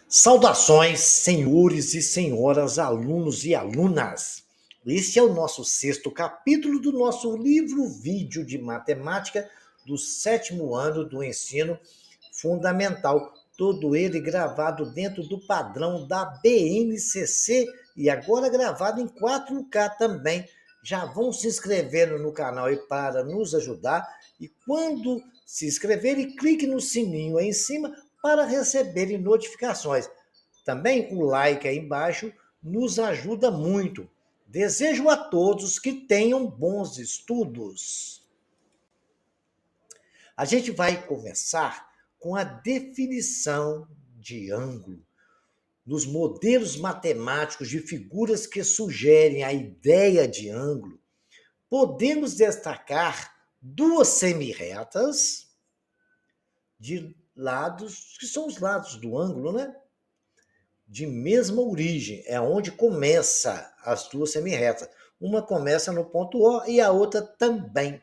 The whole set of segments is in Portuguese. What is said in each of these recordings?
Saudações, senhores e senhoras, alunos e alunas. Este é o nosso sexto capítulo do nosso livro-vídeo de matemática do sétimo ano do ensino fundamental. Todo ele gravado dentro do padrão da BNCC e agora gravado em 4K também. Já vão se inscrevendo no canal e para nos ajudar. E quando se inscreverem, clique no sininho aí em cima para receberem notificações. Também o like aí embaixo nos ajuda muito. Desejo a todos que tenham bons estudos. A gente vai começar com a definição de ângulo. Nos modelos matemáticos de figuras que sugerem a ideia de ângulo, podemos destacar duas semirretas de lados, que são os lados do ângulo, né? De mesma origem, é onde começa as duas semirretas. Uma começa no ponto O e a outra também.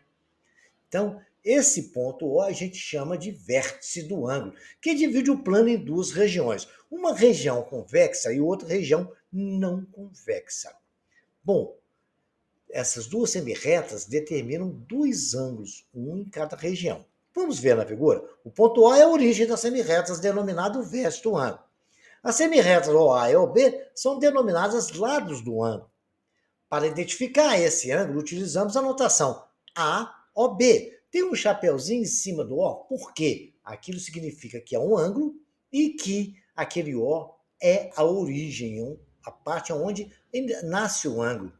Então, esse ponto O a gente chama de vértice do ângulo, que divide o plano em duas regiões. Uma região convexa e outra região não convexa. Bom, essas duas semirretas determinam dois ângulos, um em cada região. Vamos ver na figura? O ponto O é a origem das semirretas, denominado vértice do ângulo. As semirretas OA e OB são denominadas lados do ângulo. Para identificar esse ângulo, utilizamos a notação AOB. Tem um chapeuzinho em cima do O, por quê? Aquilo significa que é um ângulo e que aquele O é a origem, a parte onde nasce o ângulo.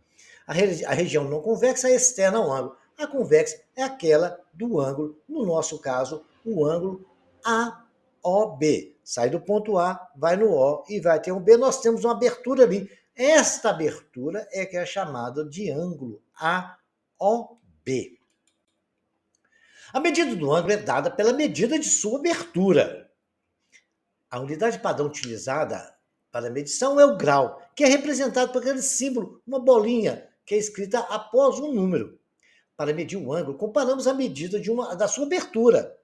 A região não convexa é externa ao ângulo. A convexa é aquela do ângulo, no nosso caso, o ângulo AOB. Sai do ponto A, vai no O e vai ter um B. Nós temos uma abertura ali. Esta abertura é que é chamada de ângulo AOB. A medida do ângulo é dada pela medida de sua abertura. A unidade padrão utilizada para a medição é o grau, que é representado por aquele símbolo, uma bolinha, que é escrita após um número. Para medir o ângulo, comparamos a medida da sua abertura.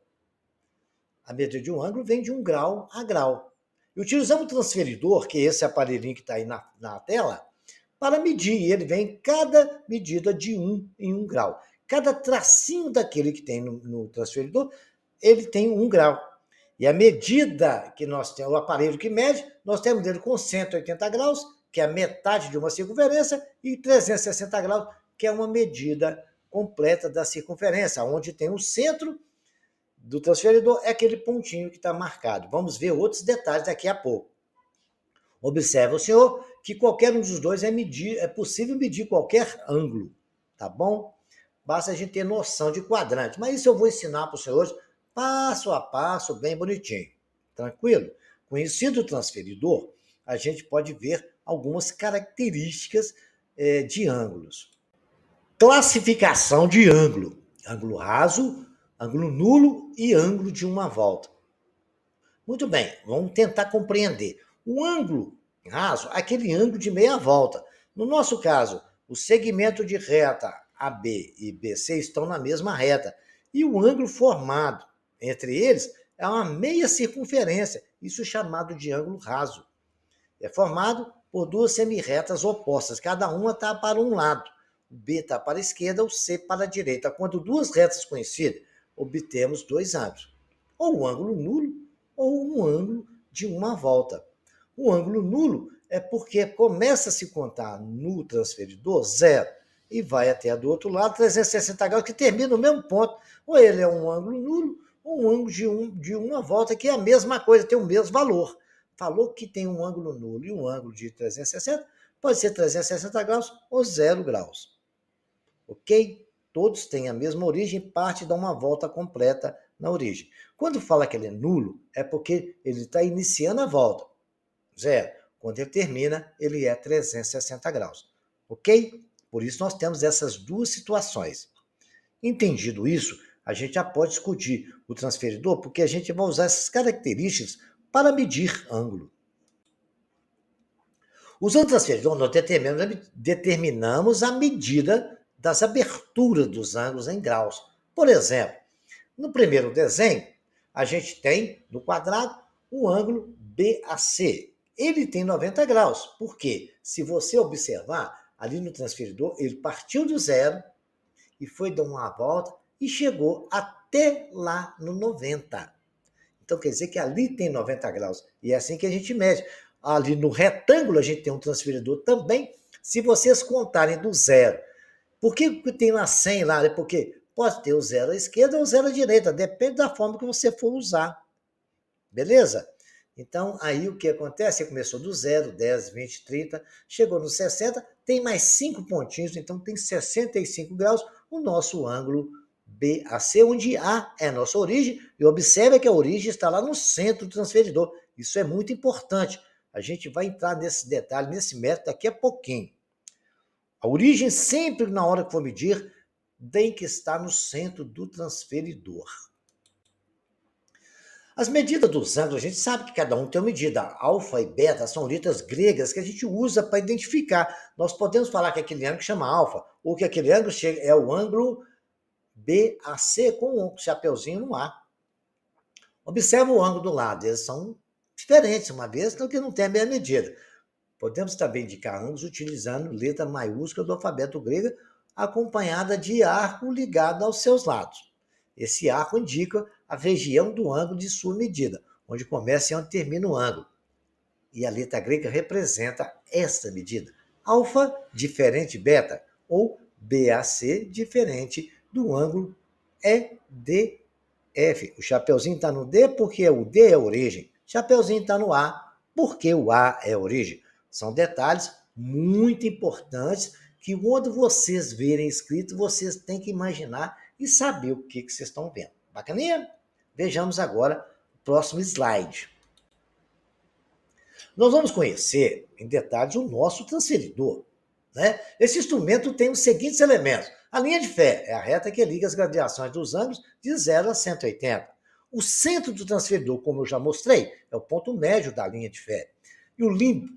A medida de um ângulo vem de um grau a grau. E utilizamos o transferidor, que é esse aparelhinho que está aí na tela, para medir. Ele vem cada medida de 1 em 1 grau. Cada tracinho daquele que tem no transferidor, ele tem 1 grau. E a medida que nós temos, o aparelho que mede, nós temos dele com 180 graus, que é a metade de uma circunferência, e 360 graus, que é uma medida completa da circunferência, onde tem o centro do transferidor, é aquele pontinho que está marcado. Vamos ver outros detalhes daqui a pouco. Observe o senhor que qualquer um dos dois é possível medir qualquer ângulo, tá bom? Basta a gente ter noção de quadrante. Mas isso eu vou ensinar para os senhores passo a passo, bem bonitinho. Tranquilo? Conhecido o transferidor, a gente pode ver algumas características de ângulos. Classificação de ângulo. Ângulo raso, ângulo nulo e ângulo de uma volta. Muito bem, vamos tentar compreender. O ângulo raso, aquele ângulo de meia volta. No nosso caso, o segmento de reta AB e BC estão na mesma reta. E o ângulo formado entre eles é uma meia circunferência, isso é chamado de ângulo raso. É formado por duas semirretas opostas, cada uma está para um lado. O B está para a esquerda, o C para a direita. Quando duas retas coincidem, obtemos dois ângulos. Ou um ângulo nulo, ou um ângulo de uma volta. O ângulo nulo é porque começa a se contar no transferidor zero e vai até do outro lado, 360 graus, que termina no mesmo ponto. Ou ele é um ângulo nulo, ou um ângulo de uma volta, que é a mesma coisa, tem o mesmo valor. Falou que tem um ângulo nulo e um ângulo de 360, pode ser 360 graus ou 0 graus. Ok? Todos têm a mesma origem, parte dá uma volta completa na origem. Quando fala que ele é nulo, é porque ele está iniciando a volta. Zero. Quando ele termina, ele é 360 graus. Ok? Por isso nós temos essas duas situações. Entendido isso, a gente já pode discutir o transferidor, porque a gente vai usar essas características para medir ângulo. Usando o transferidor, nós determinamos a medida das aberturas dos ângulos em graus. Por exemplo, no primeiro desenho, a gente tem, no quadrado, o ângulo BAC. Ele tem 90 graus. Por quê? Se você observar, ali no transferidor, ele partiu do zero e foi dar uma volta e chegou até lá no 90. Então quer dizer que ali tem 90 graus. E é assim que a gente mede. Ali no retângulo a gente tem um transferidor também. Se vocês contarem do zero, por que tem lá 100 lá? É porque pode ter o zero à esquerda ou o zero à direita, depende da forma que você for usar. Beleza? Então, aí o que acontece? Começou do 0, 10, 20, 30, chegou no 60, tem mais 5 pontinhos, então tem 65 graus o nosso ângulo BAC, onde A é a nossa origem, e observe que a origem está lá no centro do transferidor. Isso é muito importante. A gente vai entrar nesse detalhe, nesse método daqui a pouquinho. A origem sempre, na hora que for medir, tem que estar no centro do transferidor. As medidas dos ângulos, a gente sabe que cada um tem uma medida. Alfa e beta são letras gregas que a gente usa para identificar. Nós podemos falar que aquele ângulo chama alfa, ou que aquele ângulo é o ângulo BAC com um chapeuzinho no A. Observa o ângulo do lado, eles são diferentes, uma vez que não tem a mesma medida. Podemos também indicar ângulos utilizando letra maiúscula do alfabeto grego, acompanhada de arco ligado aos seus lados. Esse arco indica a região do ângulo de sua medida, onde começa e onde termina o ângulo. E a letra grega representa esta medida. Alfa diferente de beta, ou BAC diferente do ângulo EDF. O chapeuzinho está no D porque o D é a origem. O chapeuzinho está no A porque o A é a origem. São detalhes muito importantes que quando vocês verem escrito, vocês têm que imaginar e saber o que vocês estão vendo. Bacaninha? Vejamos agora o próximo slide. Nós vamos conhecer em detalhes o nosso transferidor. Né? Esse instrumento tem os seguintes elementos. A linha de fé é a reta que liga as graduações dos ângulos de 0 a 180. O centro do transferidor, como eu já mostrei, é o ponto médio da linha de fé. E o limbo.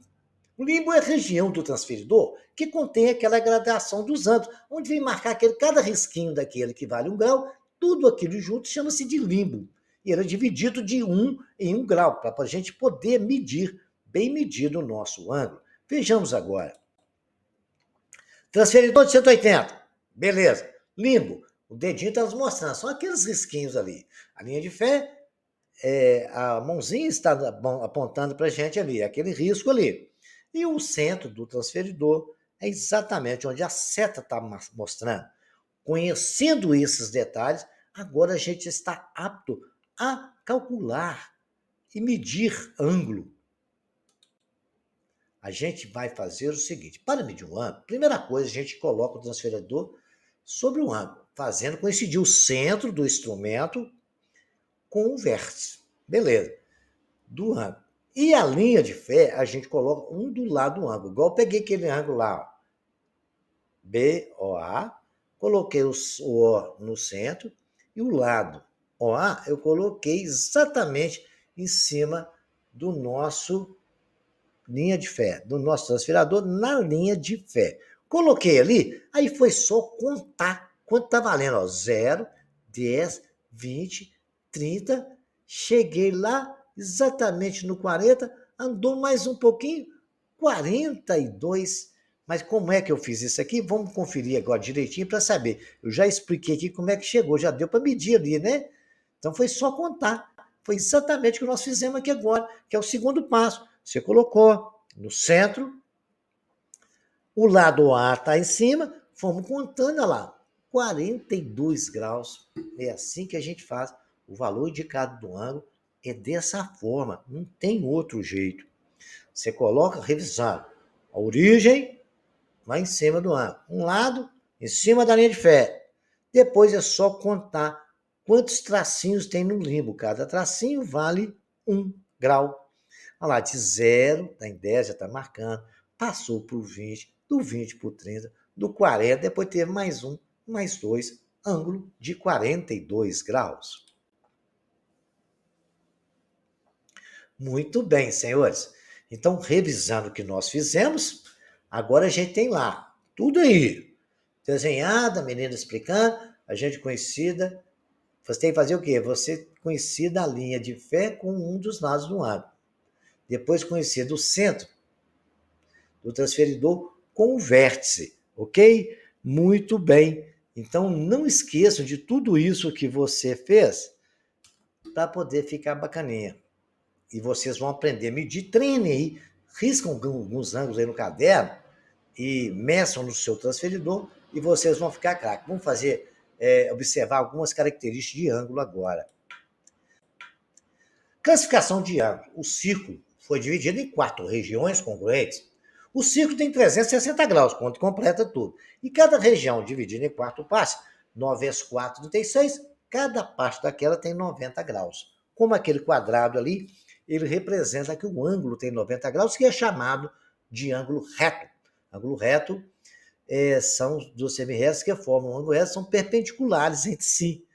O limbo é a região do transferidor que contém aquela gradação dos ângulos, onde vem marcar cada risquinho daquele que vale 1 grau, tudo aquilo junto chama-se de limbo. E ele é dividido de 1 em 1 grau, para a gente poder medir, bem medido o nosso ângulo. Vejamos agora. Transferidor de 180, beleza. Limbo, o dedinho está nos mostrando, são aqueles risquinhos ali. A linha de fé, a mãozinha está apontando para a gente ali, aquele risco ali. E o centro do transferidor é exatamente onde a seta está mostrando. Conhecendo esses detalhes, agora a gente está apto a calcular e medir ângulo. A gente vai fazer o seguinte, para medir um ângulo, primeira coisa, a gente coloca o transferidor sobre o ângulo, fazendo coincidir o centro do instrumento com o vértice. Beleza. Do ângulo. E a linha de fé, a gente coloca um do lado do ângulo. Igual eu peguei aquele ângulo lá, ó. BOA, coloquei o O no centro e o lado OA eu coloquei exatamente em cima do nosso linha de fé, do nosso transferidor na linha de fé. Coloquei ali, aí foi só contar quanto tá valendo, ó, 0, 10, 20, 30, cheguei lá exatamente no 40, andou mais um pouquinho, 42. Mas como é que eu fiz isso aqui? Vamos conferir agora direitinho para saber. Eu já expliquei aqui como é que chegou, já deu para medir ali, né? Então foi só contar. Foi exatamente o que nós fizemos aqui agora, que é o segundo passo. Você colocou no centro, o lado A está em cima, fomos contando, olha lá, 42 graus. É assim que a gente faz. O valor indicado do ângulo é dessa forma, não tem outro jeito. Você coloca, revisando, a origem lá em cima do ângulo. Um lado, em cima da linha de fé. Depois é só contar quantos tracinhos tem no limbo. Cada tracinho vale 1 grau. Olha lá, de 0, está em 10, já está marcando. Passou para o 20, do 20 para o 30, do 40, depois teve mais um, mais 2, ângulo de 42 graus. Muito bem, senhores. Então, revisando o que nós fizemos, agora a gente tem lá tudo aí. Desenhada, a menina explicando, a gente conhecida. Você tem que fazer o quê? Você conhecida a linha de fé com um dos lados do ângulo. depois conhecido o centro do transferidor com o vértice, ok? Muito bem. Então, não esqueçam de tudo isso que você fez para poder ficar bacaninha. E vocês vão aprender a medir, treinem aí, riscam alguns ângulos aí no caderno e meçam no seu transferidor e vocês vão ficar craque. Vamos fazer, observar algumas características de ângulo agora. Classificação de ângulo. O círculo foi dividido em 4 regiões congruentes. O círculo tem 360 graus, quando completa tudo. E cada região dividida em 4 partes, 9 vezes 4, 36, cada parte daquela tem 90 graus. Como aquele quadrado ali, ele representa que o ângulo tem 90 graus, que é chamado de ângulo reto. Ângulo reto são duas semirretas que formam um ângulo reto, são perpendiculares entre si.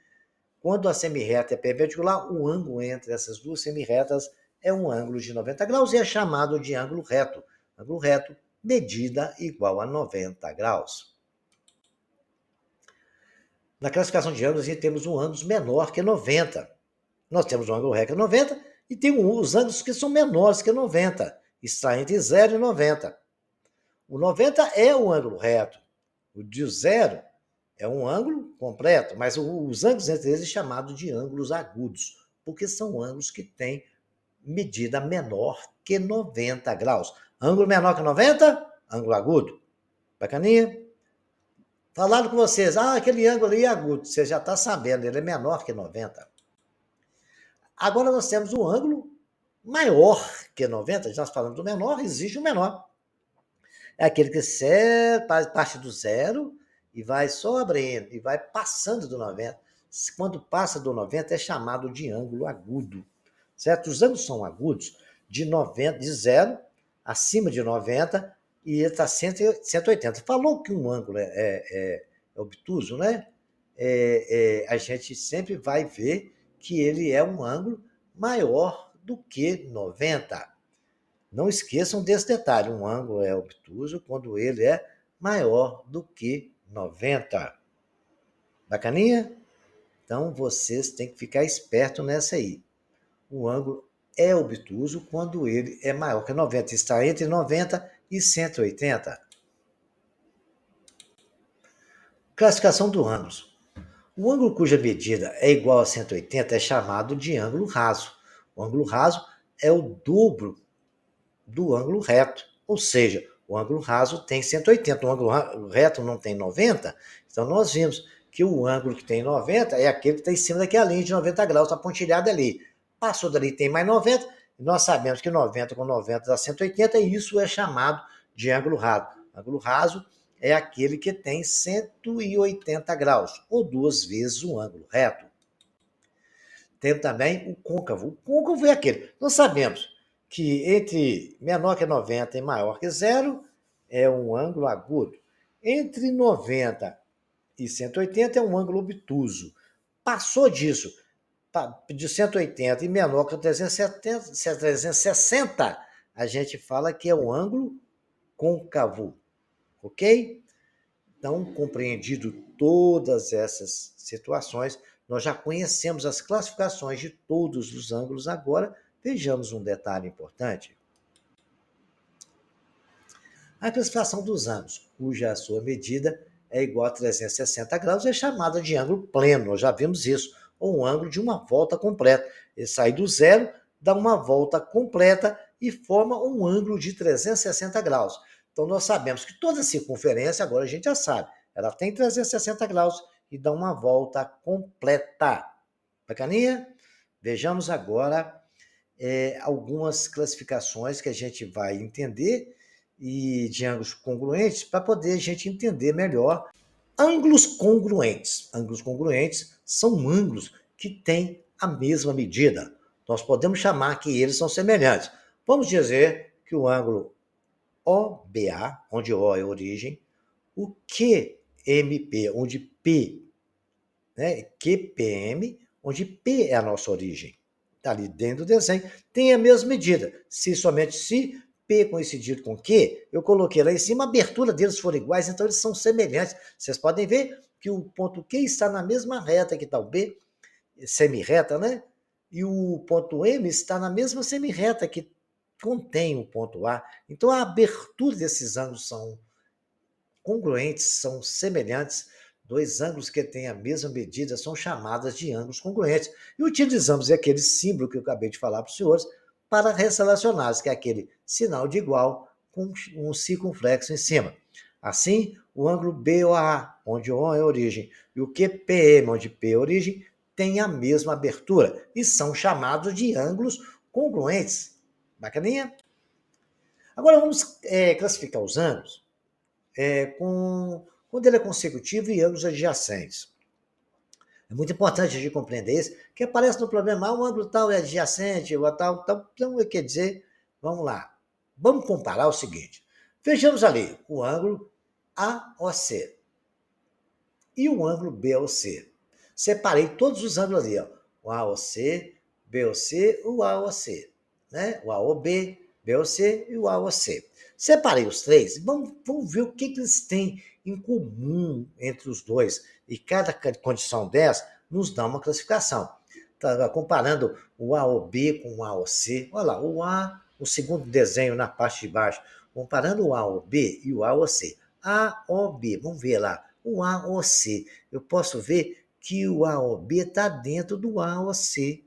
Quando a semirreta é perpendicular, o ângulo entre essas duas semirretas é um ângulo de 90 graus e é chamado de ângulo reto. Ângulo reto, medida igual a 90 graus. Na classificação de ângulos, temos um ângulo menor que 90. Nós temos um ângulo reto que é 90 e tem os ângulos que são menores que 90. Está entre 0 e 90. O 90 é o ângulo reto. O de 0 é um ângulo completo, mas os ângulos entre eles são chamados de ângulos agudos, porque são ângulos que têm medida menor que 90 graus. Ângulo menor que 90, ângulo agudo. Bacaninha? Falaram com vocês, aquele ângulo ali é agudo. Você já está sabendo, ele é menor que 90. Agora nós temos um ângulo maior que 90. Nós falamos do menor, existe o menor. É aquele que parte do zero e vai só abrindo, e vai passando do 90. Quando passa do 90 é chamado de ângulo agudo. Certo? Os ângulos são agudos de 90, de 0, acima de 90, e ele está 180. Falou que um ângulo é obtuso, né? A gente sempre vai ver que ele é um ângulo maior do que 90. Não esqueçam desse detalhe, um ângulo é obtuso quando ele é maior do que 90. Bacaninha? Então, vocês têm que ficar esperto nessa aí. O ângulo é obtuso quando ele é maior que 90, está entre 90 e 180. Classificação do ângulo. O ângulo cuja medida é igual a 180 é chamado de ângulo raso. O ângulo raso é o dobro do ângulo reto, ou seja, o ângulo raso tem 180, o ângulo reto não tem 90, então nós vimos que o ângulo que tem 90 é aquele que está em cima daquela linha de 90 graus, está pontilhado ali. Passou dali, tem mais 90, e nós sabemos que 90 com 90 dá 180, e isso é chamado de ângulo raso. Ângulo raso é aquele que tem 180 graus, ou 2 vezes o ângulo reto. Tem também o côncavo. O côncavo é aquele. Nós sabemos que entre menor que 90 e maior que 0 é um ângulo agudo. Entre 90 e 180 é um ângulo obtuso. Passou disso, de 180 e menor que 360, a gente fala que é um ângulo côncavo. Ok? Então, compreendido todas essas situações, nós já conhecemos as classificações de todos os ângulos. Agora, vejamos um detalhe importante. A classificação dos ângulos, cuja sua medida é igual a 360 graus, é chamada de ângulo pleno. Nós já vimos isso, ou um ângulo de uma volta completa. Ele sai do zero, dá uma volta completa e forma um ângulo de 360 graus. Então, nós sabemos que toda circunferência, agora a gente já sabe, ela tem 360 graus e dá uma volta completa. Bacaninha? Vejamos agora algumas classificações que a gente vai entender e de ângulos congruentes para poder a gente entender melhor. Ângulos congruentes. Ângulos congruentes são ângulos que têm a mesma medida. Nós podemos chamar que eles são semelhantes. Vamos dizer que o ângulo OBA, onde O é origem, o QMP, onde P, né, QPM, onde P é a nossa origem. Está ali dentro do desenho, tem a mesma medida. Se somente se P coincidir com Q, eu coloquei lá em cima, a abertura deles for iguais, então eles são semelhantes. Vocês podem ver que o ponto Q está na mesma reta que está o B, semirreta, né? E o ponto M está na mesma semirreta que contém o ponto A. Então, a abertura desses ângulos são congruentes, são semelhantes. Dois ângulos que têm a mesma medida são chamados de ângulos congruentes. E utilizamos aquele símbolo que eu acabei de falar para os senhores para relacioná-los, que é aquele sinal de igual com um circunflexo em cima. Assim, o ângulo BOA, onde O é a origem, e o QPM, onde P é a origem, tem a mesma abertura e são chamados de ângulos congruentes. Bacaninha? Agora vamos classificar os ângulos quando ele é consecutivo e ângulos adjacentes. É muito importante a gente compreender isso, que aparece no problema, o ângulo tal é adjacente, o tal. Então, quer dizer, vamos lá. Vamos comparar o seguinte. Vejamos ali o ângulo AOC e o ângulo BOC. Separei todos os ângulos ali, ó. O AOC, BOC, o AOC, né? O AOB, BOC e o AOC. Separei os três, vamos ver o que eles têm em comum entre os dois. E cada condição dessa nos dá uma classificação. Tá, comparando o AOB com o AOC, olha lá, o A, o segundo desenho na parte de baixo, comparando o AOB e o AOC. AOB, vamos ver lá, o AOC. Eu posso ver que o AOB está dentro do AOC.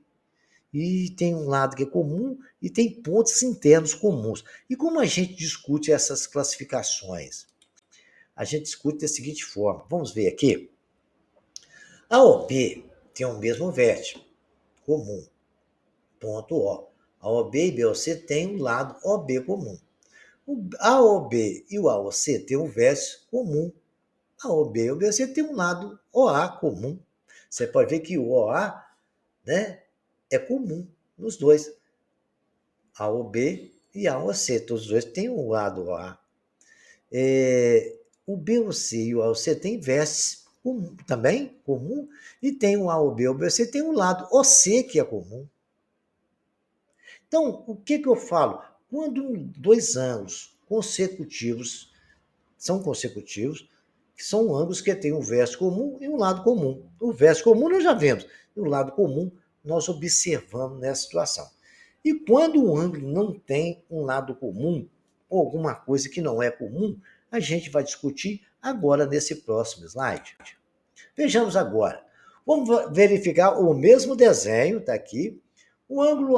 E tem um lado que é comum e tem pontos internos comuns. E como a gente discute essas classificações? A gente discute da seguinte forma. Vamos ver aqui. A OB tem o mesmo vértice comum, ponto O. A OB e BOC têm um lado OB comum. A OB e o AOC têm um vértice comum. A OB e o BOC têm um lado OA comum. Você pode ver que o OA, né, é comum nos dois. A OB e a AOC, todos os dois têm um lado OA. O BOC e o AOC têm vértice comum, também comum, e tem o AOB e o BOC tem um lado OC que é comum. Então, o que eu falo? Quando dois ângulos consecutivos são consecutivos, são ângulos que têm um vértice comum e um lado comum. O vértice comum nós já vemos, e o lado comum nós observamos nessa situação. E quando o ângulo não tem um lado comum, ou alguma coisa que não é comum, a gente vai discutir agora nesse próximo slide. Vejamos agora. Vamos verificar o mesmo desenho, está aqui. O ângulo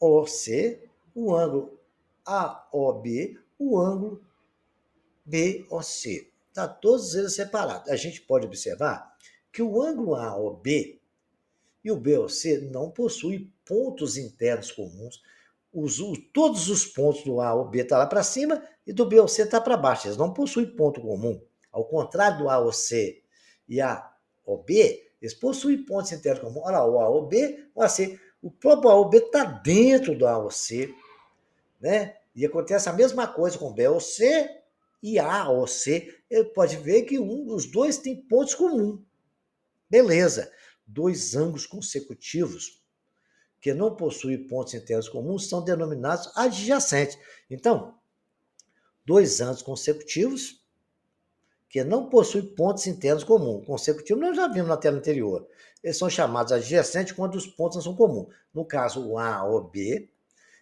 AOC, o ângulo AOB, o ângulo BOC. Está todos eles separados. A gente pode observar que o ângulo AOB e o BOC não possuem pontos internos comuns. Todos os pontos do AOB estão lá para cima e do BOC está para baixo. Eles não possuem ponto comum. Ao contrário do AOC e AOB, eles possuem pontos internos comuns. Olha lá, o AOB, o AC. O próprio AOB está dentro do AOC, né? E acontece a mesma coisa com o BOC e AOC. Ele pode ver que os dois têm pontos comuns. Beleza. Dois ângulos consecutivos que não possuem pontos internos comuns são denominados adjacentes. Então, dois ângulos consecutivos que não possuem pontos internos comuns. Consecutivo nós já vimos na tela anterior. Eles são chamados adjacentes quando os pontos não são comuns. No caso, o AOB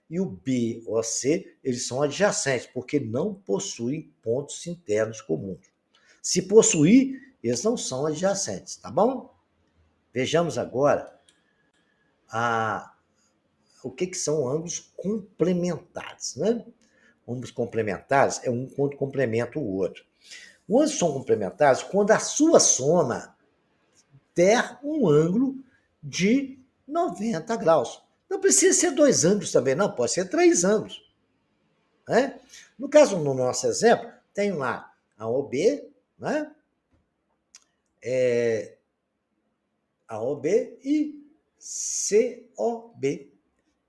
e o BOC, eles são adjacentes, porque não possuem pontos internos comuns. Se possuir, eles não são adjacentes, tá bom? Vejamos agora o que são ângulos complementares, né? Ângulos complementares é um quando complementa o outro. Os ângulos são complementares quando a sua soma der um ângulo de 90 graus. Não precisa ser dois ângulos também, não, pode ser três ângulos. Né? No caso, no nosso exemplo, tem lá a OB, né? A OB e COB.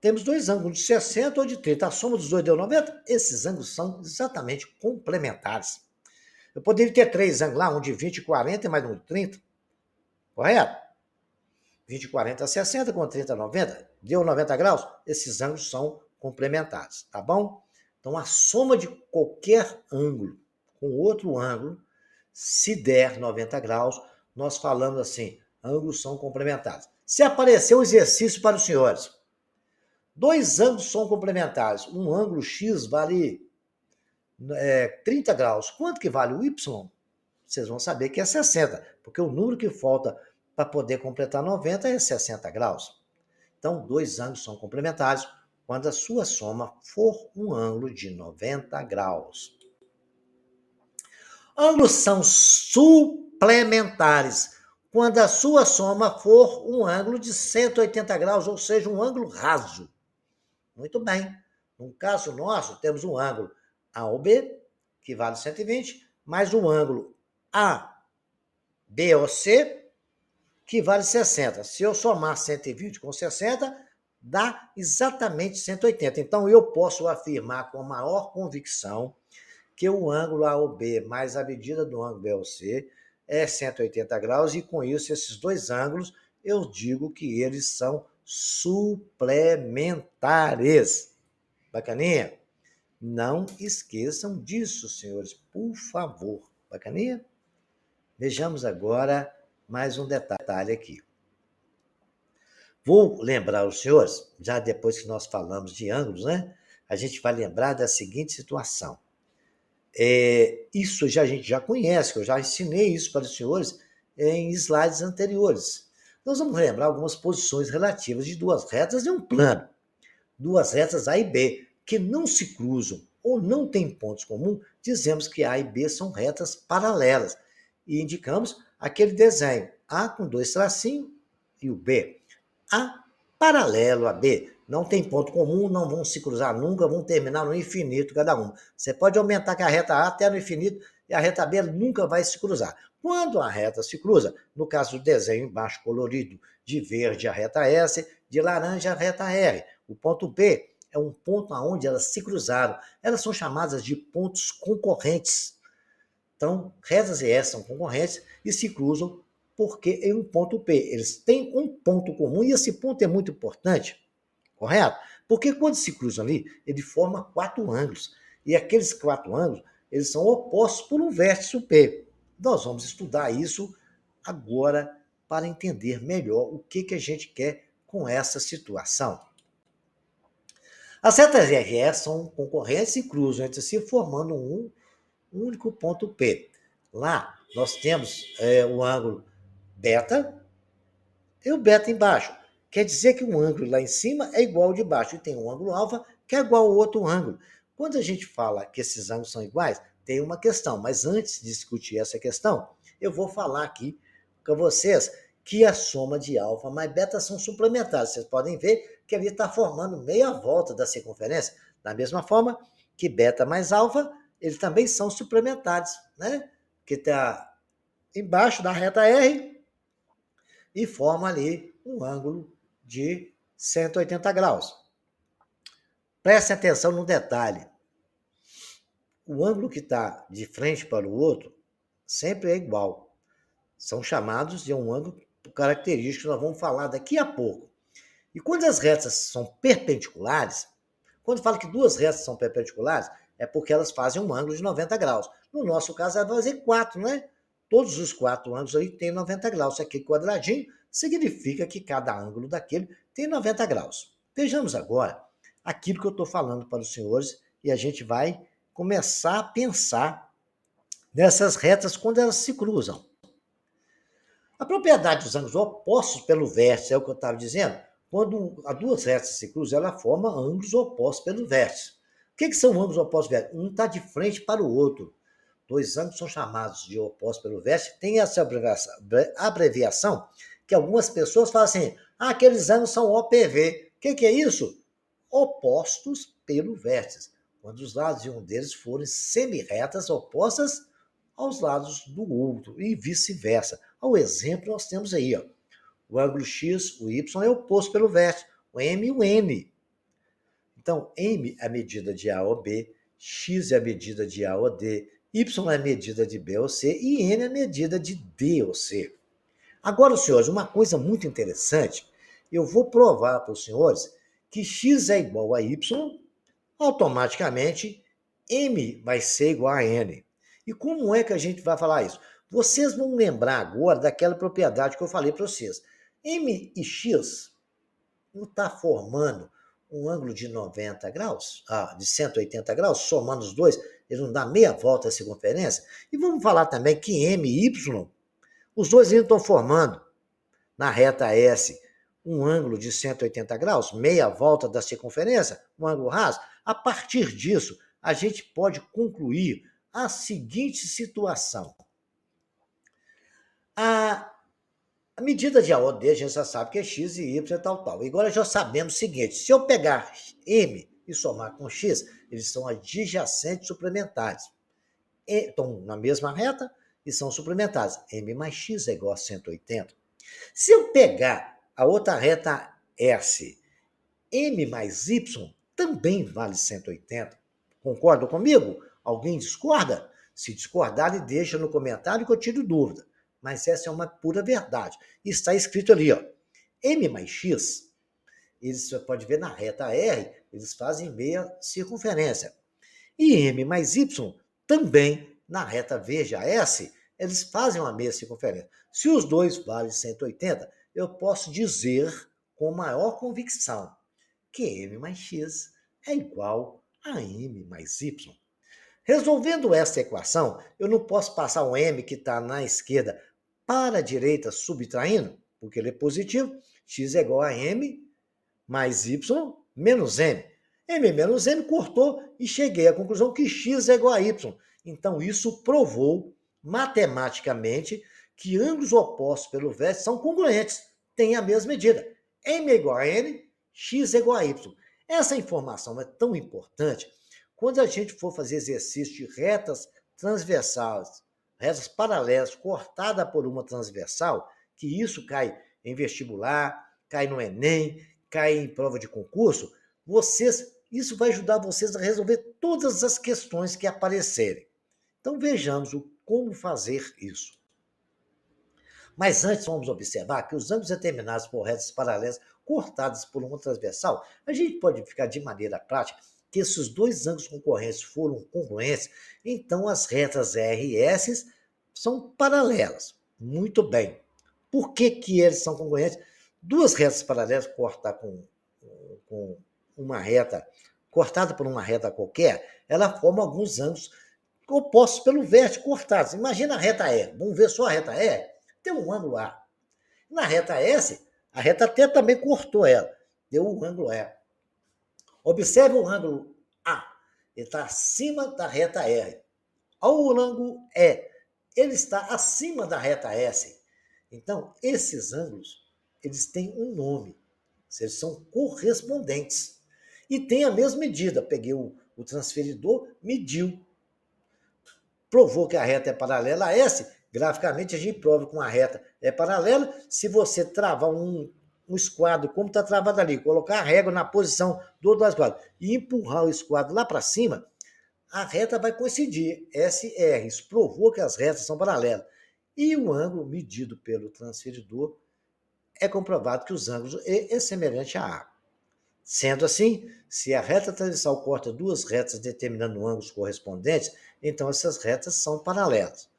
Temos dois ângulos de 60 ou de 30. A soma dos dois deu 90. Esses ângulos são exatamente complementares. Eu poderia ter três ângulos lá, um de 20 e 40 e mais um de 30. Correto? 20 e 40 a 60, com 30 a 90. Deu 90 graus? Esses ângulos são complementares, tá bom? Então, a soma de qualquer ângulo com outro ângulo, se der 90 graus, nós falamos assim, ângulos são complementares. Se aparecer um exercício para os senhores, Dois ângulos são complementares. Um ângulo X vale 30 graus. Quanto que vale o Y? Vocês vão saber que é 60, porque o número que falta para poder completar 90 é 60 graus. Então, dois ângulos são complementares quando a sua soma for um ângulo de 90 graus. Ângulos são suplementares quando a sua soma for um ângulo de 180 graus, ou seja, um ângulo raso. Muito bem. No caso nosso, temos um ângulo AOB, que vale 120, mais um ângulo ABOC, que vale 60. Se eu somar 120 com 60, dá exatamente 180. Então, eu posso afirmar com a maior convicção que o ângulo AOB mais a medida do ângulo BOC é 180 graus, e com isso, esses dois ângulos, eu digo que eles são suplementares. Bacaninha? Não esqueçam disso, senhores, por favor. Bacaninha? Vejamos agora mais um detalhe aqui. Vou lembrar os senhores, já depois que nós falamos de ângulos, né? A gente vai lembrar da seguinte situação. Isso a gente já conhece, que eu já ensinei isso para os senhores em slides anteriores. Nós vamos lembrar algumas posições relativas de duas retas e um plano. Duas retas A e B, que não se cruzam ou não têm pontos comuns, dizemos que A e B são retas paralelas. E indicamos aquele desenho, A com dois tracinhos e o B. A paralelo a B. Não tem ponto comum, não vão se cruzar nunca, vão terminar no infinito cada uma. Você pode aumentar que a reta A até no infinito e a reta B nunca vai se cruzar. Quando a reta se cruza, no caso do desenho embaixo colorido, de verde a reta S, de laranja a reta R. O ponto B é um ponto onde elas se cruzaram. Elas são chamadas de pontos concorrentes. Então, retas e S são concorrentes e se cruzam porque em um ponto P. Eles têm um ponto comum e esse ponto é muito importante. Correto? Porque quando se cruzam ali, ele forma quatro ângulos. E aqueles quatro ângulos, eles são opostos por um vértice P. Nós vamos estudar isso agora para entender melhor o que a gente quer com essa situação. As retas RE são concorrentes e cruzam entre si, formando um único ponto P. Lá, nós temos o ângulo beta e o beta embaixo. Quer dizer que um ângulo lá em cima é igual ao de baixo, e tem um ângulo alfa que é igual ao outro ângulo. Quando a gente fala que esses ângulos são iguais, tem uma questão, mas antes de discutir essa questão, eu vou falar aqui com vocês que a soma de alfa mais beta são suplementares. Vocês podem ver que ali está formando meia volta da circunferência, da mesma forma que beta mais alfa, eles também são suplementares, né? Que está embaixo da reta R e forma ali um ângulo de 180 graus. Preste atenção no detalhe. O ângulo que está de frente para o outro sempre é igual. São chamados de um ângulo característico que nós vamos falar daqui a pouco. E quando as retas são perpendiculares, quando fala que duas retas são perpendiculares, é porque elas fazem um ângulo de 90 graus. No nosso caso, ela vai fazer 4, né? Todos os quatro ângulos aí têm 90 graus. Isso aqui quadradinho significa que cada ângulo daquele tem 90 graus. Vejamos agora aquilo que eu estou falando para os senhores e a gente vai começar a pensar nessas retas quando elas se cruzam. A propriedade dos ângulos opostos pelo vértice, é o que eu estava dizendo, quando as duas retas se cruzam, ela forma ângulos opostos pelo vértice. O que são ângulos opostos pelo vértice? Um está de frente para o outro. Dois ângulos são chamados de opostos pelo vértice. Tem essa abreviação que algumas pessoas falam assim, aqueles ângulos são OPV. O que é isso? Opostos pelo vértice. Quando os lados de um deles forem semi-retas opostas aos lados do outro e vice-versa. Ao exemplo, nós temos aí, ó, o ângulo X, o Y é oposto pelo vértice, o M e o N. Então, M é a medida de A ou B, X é a medida de A ou D, Y é a medida de B ou C e N é a medida de D ou C. Agora, senhores, uma coisa muito interessante, eu vou provar para os senhores que X é igual a Y, automaticamente M vai ser igual a N. E como é que a gente vai falar isso? Vocês vão lembrar agora daquela propriedade que eu falei para vocês. M e X não está formando um ângulo de 90 graus, de 180 graus, somando os dois, ele não dá meia volta a circunferência? E vamos falar também que M e Y, os dois estão formando na reta S um ângulo de 180 graus, meia volta da circunferência, um ângulo raso. A partir disso, a gente pode concluir a seguinte situação. A medida de AOD, a gente já sabe que é x e y e tal, tal. Agora já sabemos o seguinte, se eu pegar M e somar com x, eles são adjacentes suplementares. Estão na mesma reta e são suplementares. M mais x é igual a 180. Se eu pegar a outra reta S, M mais Y também vale 180. Concordam comigo? Alguém discorda? Se discordar, ele deixa no comentário que eu tiro dúvida. Mas essa é uma pura verdade. Está escrito ali, ó. M mais X, você pode ver na reta R, eles fazem meia circunferência. E M mais Y também na reta veja S, eles fazem uma meia circunferência. Se os dois valem 180, eu posso dizer com maior convicção que M mais X é igual a M mais Y. Resolvendo essa equação, eu não posso passar o M que está na esquerda para a direita subtraindo, porque ele é positivo, x é igual a M mais Y menos M. M menos M cortou e cheguei à conclusão que x é igual a Y. Então, isso provou matematicamente que ângulos opostos pelo vértice são congruentes, têm a mesma medida. M é igual a N, x é igual a Y. Essa informação é tão importante quando a gente for fazer exercício de retas transversais, retas paralelas, cortada por uma transversal, que isso cai em vestibular, cai no Enem, cai em prova de concurso, isso vai ajudar vocês a resolver todas as questões que aparecerem. Então vejamos como fazer isso. Mas antes vamos observar que os ângulos determinados por retas paralelas cortadas por uma transversal, a gente pode ficar de maneira prática que esses dois ângulos concorrentes foram congruentes, então as retas R e S são paralelas. Muito bem. Por que eles são congruentes? Duas retas paralelas cortadas com uma reta, cortada por uma reta qualquer, ela forma alguns ângulos opostos pelo vértice cortados. Imagina a reta E. Vamos ver só a reta E? Tem um ângulo A. Na reta S, a reta T também cortou ela. Deu um ângulo E. Observe o ângulo A. Ele está acima da reta R. O ângulo E. Ele está acima da reta S. Então, esses ângulos, eles têm um nome. Eles são correspondentes. E tem a mesma medida. Peguei o transferidor, mediu. Provou que a reta é paralela a S. Graficamente, a gente prova que uma reta é paralela. Se você travar um esquadro, como está travado ali, colocar a régua na posição do outro lado do esquadro e empurrar o esquadro lá para cima, a reta vai coincidir, SR. Isso provou que as retas são paralelas. E o ângulo medido pelo transferidor é comprovado que os ângulos é semelhante a A. Sendo assim, se a reta transversal corta duas retas determinando ângulos correspondentes, então essas retas são paralelas.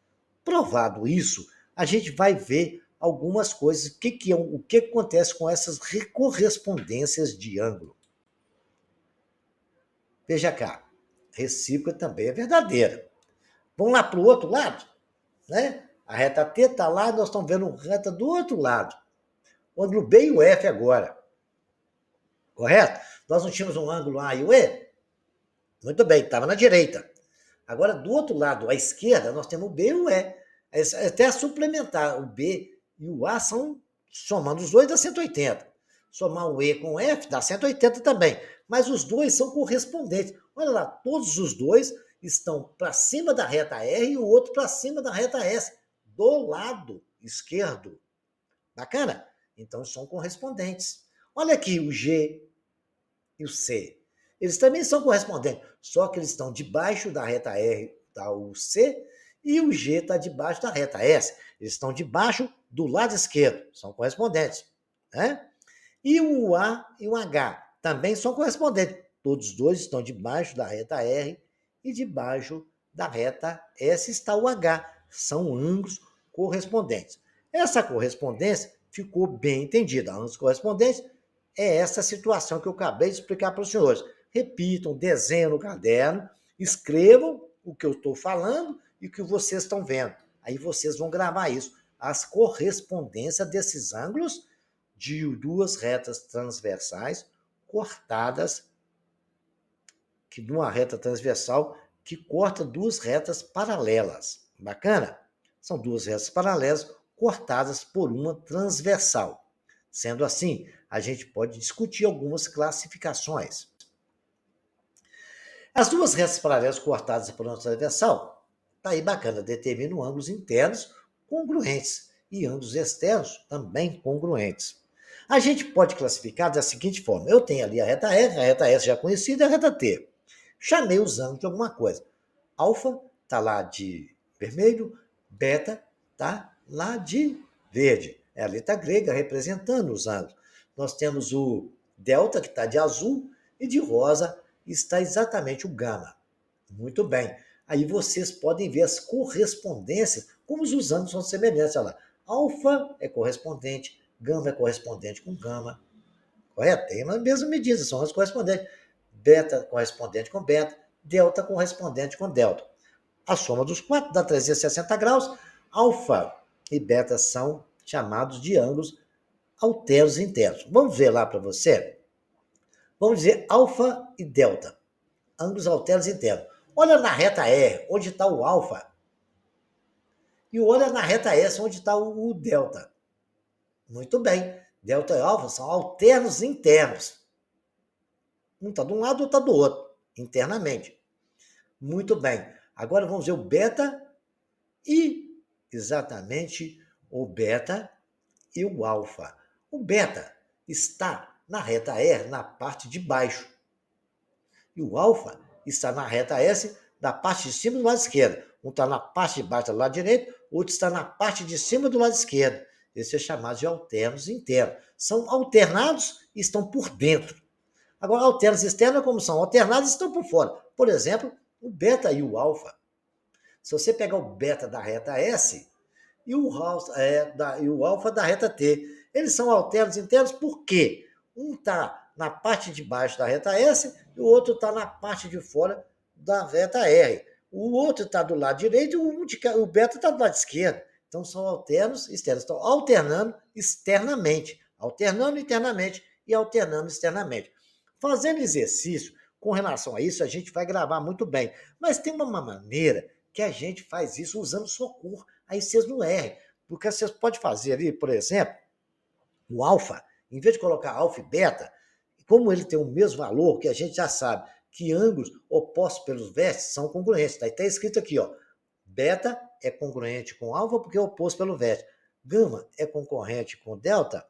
Provado isso, a gente vai ver algumas coisas, o que acontece com essas correspondências de ângulo. Veja cá, recíproca também é verdadeira. Vamos lá para o outro lado, né? A reta T está lá, nós estamos vendo reta do outro lado. O ângulo B e o F agora. Correto? Nós não tínhamos um ângulo A e o E? Muito bem, estava na direita. Agora, do outro lado, à esquerda, nós temos o B e o E. Até a suplementar, o B e o A são, somando os dois, dá 180. Somar o E com o F dá 180 também. Mas os dois são correspondentes. Olha lá, todos os dois estão para cima da reta R e o outro para cima da reta S, do lado esquerdo. Bacana? Então, são correspondentes. Olha aqui o G e o C. Eles também são correspondentes, só que eles estão debaixo da reta R, está o C, e o G está debaixo da reta S. Eles estão debaixo do lado esquerdo, são correspondentes. Né? E o A e o H também são correspondentes. Todos os dois estão debaixo da reta R e debaixo da reta S está o H. São ângulos correspondentes. Essa correspondência ficou bem entendida. Ângulos correspondentes é essa situação que eu acabei de explicar para os senhores. Repitam, desenhem no caderno, escrevam o que eu estou falando e o que vocês estão vendo. Aí vocês vão gravar isso. As correspondências desses ângulos de duas retas transversais cortadas, que numa reta transversal que corta duas retas paralelas. Bacana? São duas retas paralelas cortadas por uma transversal. Sendo assim, a gente pode discutir algumas classificações. As duas retas paralelas cortadas por uma transversal, tá aí bacana, determinam ângulos internos congruentes e ângulos externos também congruentes. A gente pode classificar da seguinte forma: eu tenho ali a reta S já conhecida e a reta T. Chamei os ângulos de alguma coisa. Alfa está lá de vermelho, beta está lá de verde. É a letra grega representando os ângulos. Nós temos o delta, que está de azul, e de rosa está exatamente o gama. Muito bem. Aí vocês podem ver as correspondências, como os ângulos são semelhantes. Olha lá. Alfa é correspondente, gama é correspondente com gama. Correto? Tem a mesma medida, são as correspondentes. Beta correspondente com beta, delta correspondente com delta. A soma dos quatro dá 360 graus. Alfa e beta são chamados de ângulos alternos internos. Vamos ver lá para você? Vamos dizer alfa e delta, ângulos alternos internos. Olha na reta R, onde está o alfa. E olha na reta S, onde está o delta. Muito bem. Delta e alfa são alternos internos. Um está de um lado, outro está do outro, internamente. Muito bem. Agora vamos ver o beta e exatamente o beta e o alfa. O beta está na reta R, na parte de baixo. E o alfa está na reta S, da parte de cima do lado esquerdo. Um está na parte de baixo do lado direito, outro está na parte de cima do lado esquerdo. Esse é chamado de alternos internos. São alternados e estão por dentro. Agora, alternos externos, como são alternados, estão por fora. Por exemplo, o beta e o alfa. Se você pegar o beta da reta S e o alfa da reta T, eles são alternos internos por quê? Um está na parte de baixo da reta S e o outro está na parte de fora da reta R. O outro está do lado direito e o beta está do lado esquerdo. Então, são alternos externos. Estão alternando externamente, alternando internamente e alternando externamente. Fazendo exercício com relação a isso, a gente vai gravar muito bem. Mas tem uma maneira que a gente faz isso usando só cor. Aí vocês não erram. Porque vocês podem fazer ali, por exemplo, o alfa, em vez de colocar alfa e beta, como ele tem o mesmo valor, que a gente já sabe que ângulos opostos pelos vértices são congruentes. Daí está escrito aqui, ó, beta é congruente com alfa porque é oposto pelo vértice. Gama é concorrente com delta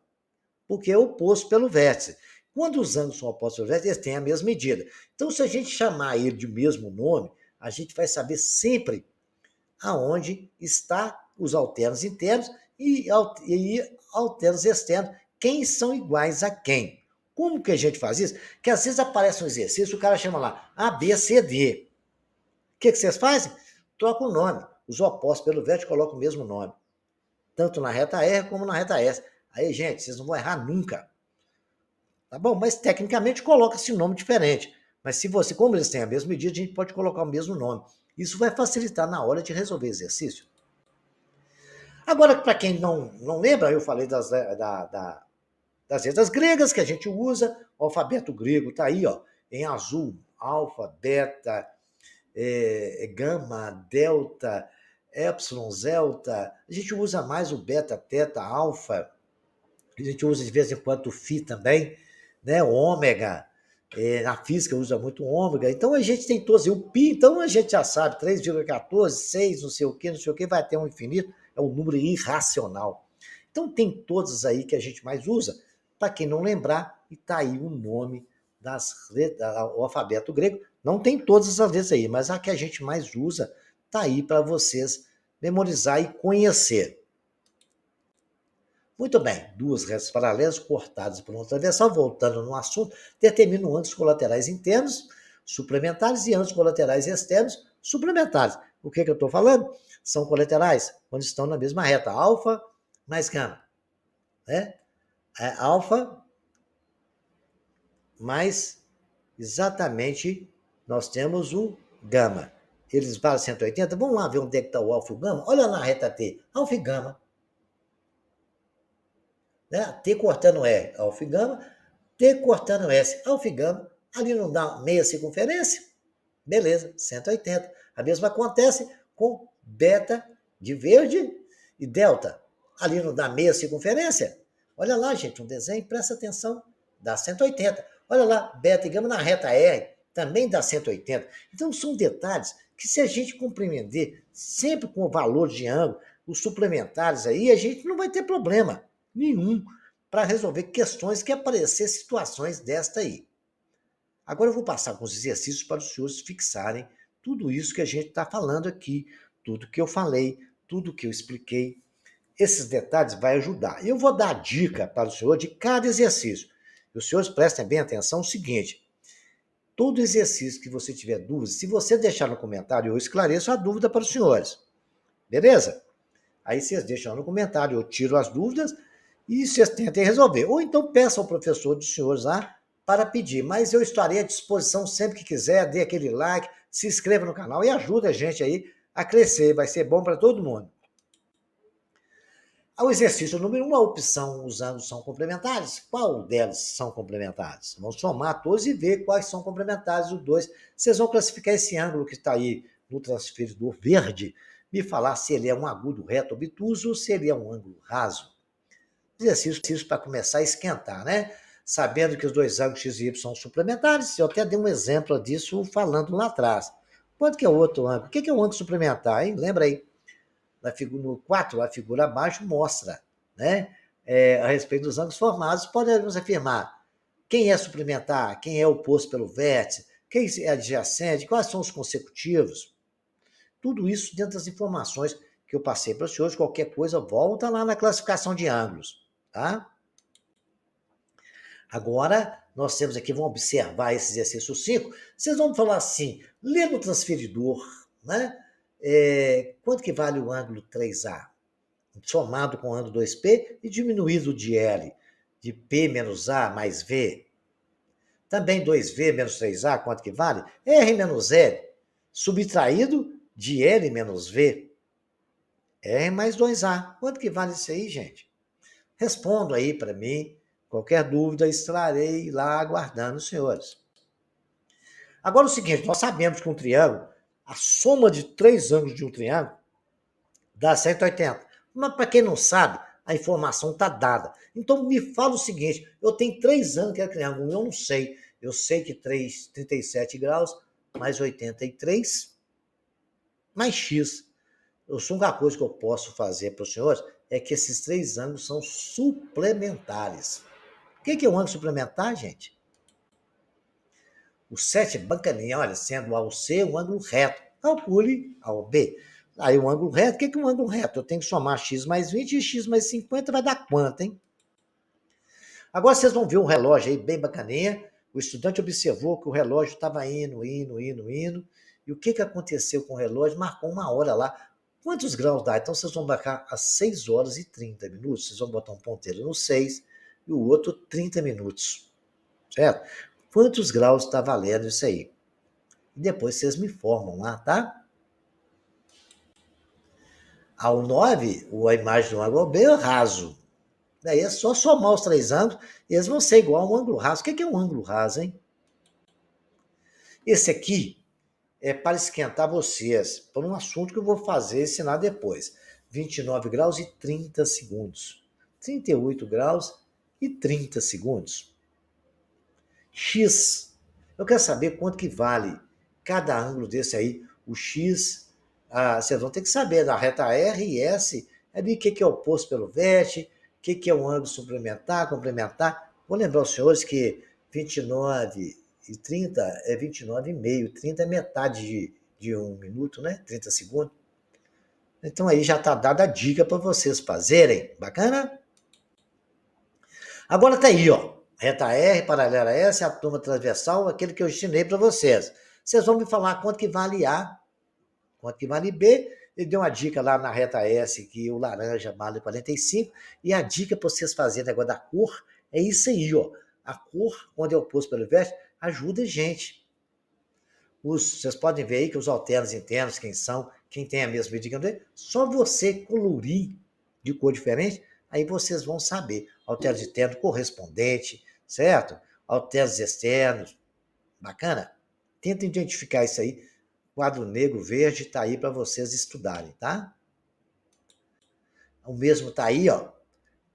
porque é oposto pelo vértice. Quando os ângulos são opostos pelo vértice, eles têm a mesma medida. Então, se a gente chamar ele de mesmo nome, a gente vai saber sempre aonde está os alternos internos e alternos externos, quem são iguais a quem. Como que a gente faz isso? Que às vezes aparece um exercício, o cara chama lá A, B, C, D. O que vocês fazem? Troca o nome. Os opostos pelo vértice colocam o mesmo nome. Tanto na reta R como na reta S. Aí, gente, vocês não vão errar nunca. Tá bom? Mas tecnicamente coloca-se um nome diferente. Mas se você, como eles têm a mesma medida, a gente pode colocar o mesmo nome. Isso vai facilitar na hora de resolver exercício. Agora, para quem não lembra, eu falei das letras gregas que a gente usa. O alfabeto grego está aí, ó, em azul, alfa, beta, gama, delta, epsilon, zelta. A gente usa mais o beta, teta, alfa. A gente usa de vez em quando o φ também, né? O ômega. Na física usa muito ômega. Então a gente tem todos. O π, então a gente já sabe, 3,14, 6, não sei o que, vai ter um infinito. É um número irracional. Então tem todas aí que a gente mais usa. Para quem não lembrar, e está aí o nome o alfabeto grego. Não tem todas as letras aí, mas a que a gente mais usa está aí para vocês memorizar e conhecer. Muito bem, duas retas paralelas cortadas por uma transversal, voltando no assunto, determinam ângulos colaterais internos suplementares e ângulos colaterais externos suplementares. O que eu estou falando? São colaterais quando estão na mesma reta, alfa mais gama. Né? Alfa mais exatamente nós temos o gama. Eles valem 180. Vamos lá ver onde é que está o alfa e o gama. Olha lá na reta T, alfa e gama. Né? T cortando E, alfa e gama. T cortando S, alfa e gama. Ali não dá meia circunferência? Beleza, 180. A mesma acontece com beta de verde e delta. Ali não dá meia circunferência? Olha lá, gente, um desenho, presta atenção, dá 180. Olha lá, beta e gama na reta R também dá 180. Então, são detalhes que, se a gente compreender sempre com o valor de ângulo, os suplementares aí, a gente não vai ter problema nenhum para resolver questões que aparecer situações desta aí. Agora eu vou passar com os exercícios para os senhores fixarem tudo isso que a gente está falando aqui, tudo que eu falei, tudo que eu expliquei. Esses detalhes vão ajudar. Eu vou dar a dica para o senhor de cada exercício. E os senhores prestem bem atenção no seguinte: todo exercício que você tiver dúvida, se você deixar no comentário, eu esclareço a dúvida para os senhores. Beleza? Aí vocês deixam no comentário, eu tiro as dúvidas e vocês tentem resolver. Ou então peça ao professor dos senhores lá para pedir. Mas eu estarei à disposição sempre que quiser. Dê aquele like, se inscreva no canal e ajuda a gente aí a crescer. Vai ser bom para todo mundo. O exercício número 1, a opção os ângulos são complementares. Qual delas são complementares? Vamos somar todos e ver quais são complementares os dois. Vocês vão classificar esse ângulo que está aí no transferidor verde, me falar se ele é um agudo reto obtuso ou se ele é um ângulo raso. Exercício para começar a esquentar, né? Sabendo que os dois ângulos x e y são suplementares, eu até dei um exemplo disso falando lá atrás. Quanto que é o outro ângulo? O que é o ângulo suplementar, hein? Lembra aí? No 4, a figura abaixo mostra, né? A respeito dos ângulos formados, podemos afirmar quem é suplementar, quem é oposto pelo vértice, quem é adjacente, quais são os consecutivos. Tudo isso dentro das informações que eu passei para os senhores. Qualquer coisa, volta lá na classificação de ângulos, tá? Agora, nós temos aqui, vamos observar esse exercício 5. Vocês vão falar assim, lê no transferidor, né? Quanto que vale o ângulo 3A? Somado com o ângulo 2P e diminuído de L, de P menos A mais V. Também 2V menos 3A, quanto que vale? R menos L, subtraído de L menos V. R mais 2A. Quanto que vale isso aí, gente? Respondo aí para mim. Qualquer dúvida, estarei lá aguardando os senhores. Agora o seguinte, nós sabemos que um triângulo, a soma de 3 ângulos de um triângulo dá 180. Mas para quem não sabe, a informação está dada. Então me fala o seguinte, eu tenho 3 ângulos que é triângulo, eu não sei. Eu sei que 37 graus mais 83 mais x. A única coisa que eu posso fazer para os senhores é que esses 3 ângulos são suplementares. O que é um ângulo suplementar, gente? O 7 bacaninha, olha, sendo ao C um ângulo reto, calcule ao B. Aí o ângulo reto, o que é um ângulo reto? Eu tenho que somar x mais 20 e x mais 50 vai dar quanto, hein? Agora vocês vão ver um relógio aí bem bacaninha. O estudante observou que o relógio estava indo. E o que aconteceu com o relógio? Marcou uma hora lá. Quantos graus dá? Então vocês vão marcar às 6 horas e 30 minutos. Vocês vão botar um ponteiro no 6 e o outro 30 minutos. Certo? Quantos graus está valendo isso aí? E depois vocês me informam lá, tá? Ao 9, a imagem do ângulo B é raso. Daí é só somar os 3 ângulos e eles vão ser igual a um ângulo raso. O que é um ângulo raso, hein? Esse aqui é para esquentar vocês, por um assunto que eu vou fazer ensinar depois. 29 graus e 30 segundos. 38 graus e 30 segundos. X. Eu quero saber quanto que vale cada ângulo desse aí. O X, vocês vão ter que saber da reta R e S, ali o que é oposto pelo vértice, o que é um ângulo suplementar, complementar. Vou lembrar os senhores que 29 e 30 é 29,5. 30 é metade de 1 minuto, né? 30 segundos. Então aí já está dada a dica para vocês fazerem. Bacana? Agora tá aí, ó. Reta R, paralela a S, a turma transversal, aquele que eu ensinei para vocês. Vocês vão me falar quanto que vale A, quanto que vale B. Ele deu uma dica lá na reta S, que o laranja vale 45. E a dica para vocês fazerem agora da cor é isso aí, ó. A cor, quando é oposto pelo inverso, ajuda a gente. Vocês podem ver aí que os alternos internos, quem são, quem tem a mesma medida, só você colorir de cor diferente, aí vocês vão saber. Alternos internos correspondente, certo? Alternos externos, bacana? Tenta identificar isso aí. Quadro negro, verde, tá aí para vocês estudarem, tá? O mesmo tá aí, ó.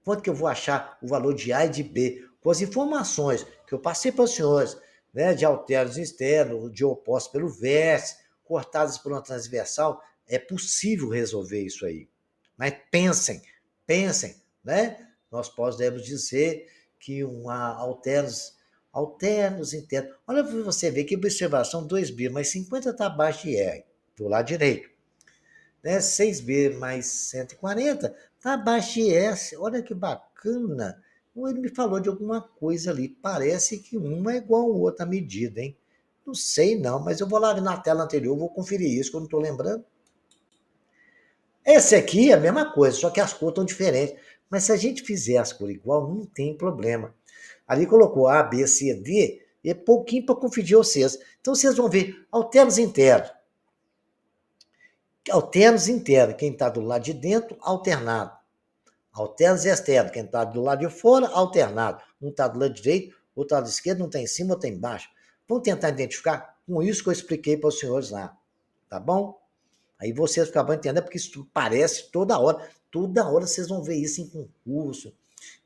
Quanto que eu vou achar o valor de A e de B? Com as informações que eu passei para os senhores, né, de alternos externos, de opostos pelo vértice, cortados por uma transversal, é possível resolver isso aí. Mas pensem, né? Nós podemos dizer que alternos internos. Olha para você ver que observação 2B mais 50 está abaixo de R, do lado direito, né? 6B mais 140 está abaixo de S. Olha que bacana. Ele me falou de alguma coisa ali. Parece que uma é igual ao outro à medida, hein? Não sei não, mas eu vou lá na tela anterior, vou conferir isso, que eu não estou lembrando. Esse aqui é a mesma coisa, só que as cores estão diferentes. Mas se a gente fizer as cores igual, não tem problema. Ali colocou A, B, C, D, e é pouquinho para confundir vocês. Então vocês vão ver alternos internos. Alternos internos, quem está do lado de dentro, alternado. Alternos externos, quem está do lado de fora, alternado. Um está do lado direito, outro lado esquerdo, um está em cima, outro está embaixo. Vamos tentar identificar com isso que eu expliquei para os senhores lá. Tá bom? Aí vocês acabam entendendo, porque isso parece toda hora. Toda hora vocês vão ver isso em concurso,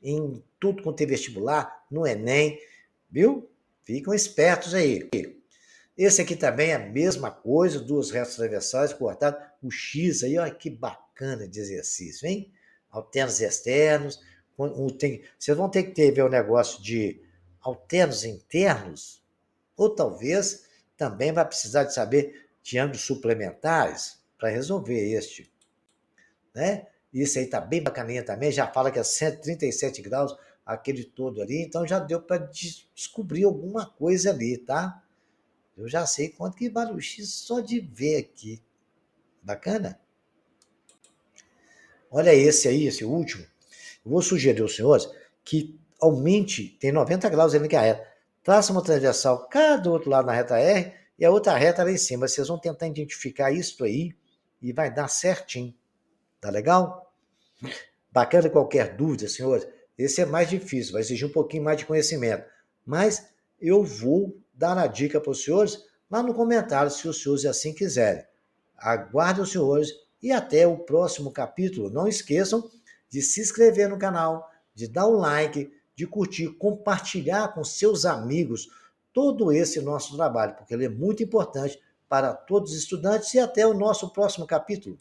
em tudo quanto tem vestibular, no Enem, viu? Ficam espertos aí. Esse aqui também é a mesma coisa, duas retas transversais cortadas, o X aí, olha que bacana de exercício, hein? Alternos externos, vocês vão ter que ver o negócio de alternos internos, ou talvez também vai precisar de saber de ângulos suplementares para resolver este, né? Isso aí tá bem bacaninha também, já fala que é 137 graus, aquele todo ali, então já deu para descobrir alguma coisa ali, tá? Eu já sei quanto que vale o X só de ver aqui. Bacana? Olha esse aí, esse último. Eu vou sugerir aos senhores que aumente, tem 90 graus ali que é a reta. Traça uma transversal cá do outro lado na reta R e a outra reta lá em cima. Vocês vão tentar identificar isso aí e vai dar certinho. Tá legal? Bacana qualquer dúvida, senhores. Esse é mais difícil, vai exigir um pouquinho mais de conhecimento. Mas eu vou dar a dica para os senhores lá no comentário, se os senhores assim quiserem. Aguardo os senhores e até o próximo capítulo. Não esqueçam de se inscrever no canal, de dar o like, de curtir, compartilhar com seus amigos todo esse nosso trabalho, porque ele é muito importante para todos os estudantes e até o nosso próximo capítulo.